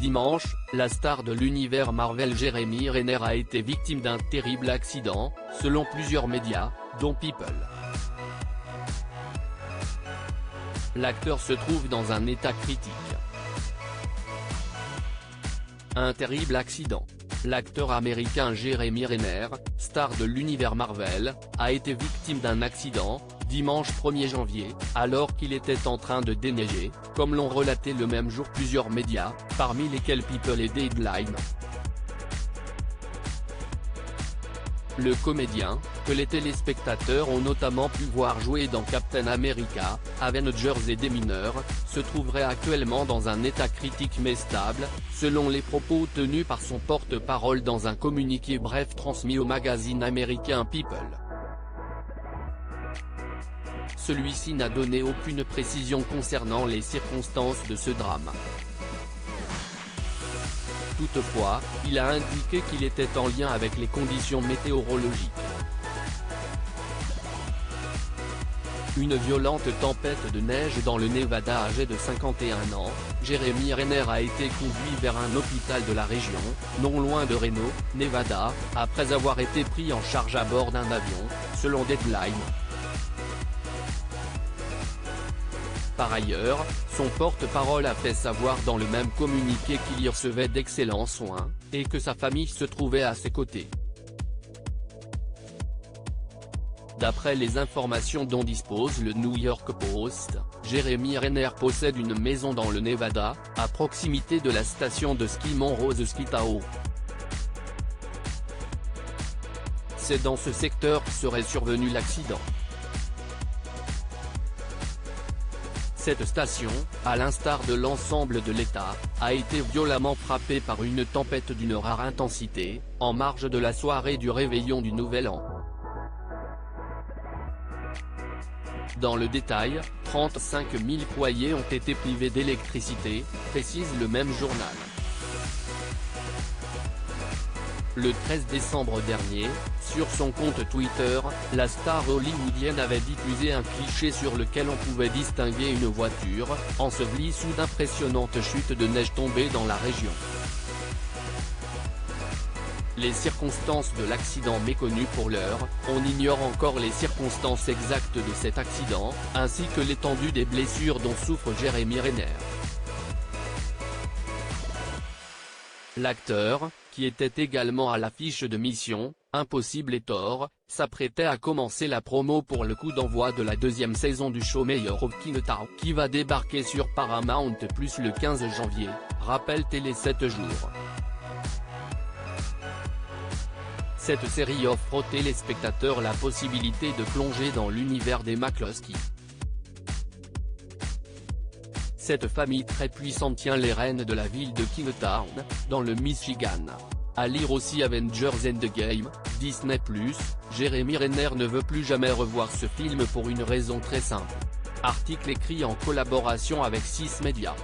dimanche, la star de l'univers Marvel Jeremy Renner a été victime d'un terrible accident, selon plusieurs médias, dont People. L'acteur se trouve dans un état critique. Un terrible accident. L'acteur américain Jeremy Renner, star de l'univers Marvel, a été victime d'un accident, dimanche 1er janvier, alors qu'il était en train de déneiger, comme l'ont relaté le même jour plusieurs médias, parmi lesquels People et Deadline. Le comédien, que les téléspectateurs ont notamment pu voir jouer dans Captain America, Avengers et des mineurs, se trouverait actuellement dans un état critique mais stable, selon les propos tenus par son porte-parole dans un communiqué bref transmis au magazine américain People. Celui-ci n'a donné aucune précision concernant les circonstances de ce drame. Toutefois, il a indiqué qu'il était en lien avec les conditions météorologiques. Une violente tempête de neige dans le Nevada. Âgé de 51 ans, Jeremy Renner a été conduit vers un hôpital de la région, non loin de Reno, Nevada, après avoir été pris en charge à bord d'un avion, selon Deadline. Par ailleurs, son porte-parole a fait savoir dans le même communiqué qu'il y recevait d'excellents soins, et que sa famille se trouvait à ses côtés. D'après les informations dont dispose le New York Post, Jeremy Renner possède une maison dans le Nevada, à proximité de la station de ski Montrose Ski Tower. C'est dans ce secteur que serait survenu l'accident. Cette station, à l'instar de l'ensemble de l'État, a été violemment frappée par une tempête d'une rare intensité, en marge de la soirée du réveillon du Nouvel An. Dans le détail, 35 000 foyers ont été privés d'électricité, précise le même journal. Le 13 décembre dernier, sur son compte Twitter, la star hollywoodienne avait diffusé un cliché sur lequel on pouvait distinguer une voiture, ensevelie sous d'impressionnantes chutes de neige tombées dans la région. Les circonstances de l'accident méconnues pour l'heure, on ignore encore les circonstances exactes de cet accident, ainsi que l'étendue des blessures dont souffre Jeremy Renner. L'acteur, qui était également à l'affiche de Mission Impossible et Thor, s'apprêtait à commencer la promo pour le coup d'envoi de la deuxième saison du show Mayor of Kingstown, qui va débarquer sur Paramount+ le 15 janvier, rappelle Télé 7 jours. Cette série offre aux téléspectateurs la possibilité de plonger dans l'univers des McCloskey. Cette famille très puissante tient les rênes de la ville de Kingstown, dans le Michigan. À lire aussi Avengers Endgame, Disney+, Jeremy Renner ne veut plus jamais revoir ce film pour une raison très simple. Article écrit en collaboration avec 6 médias.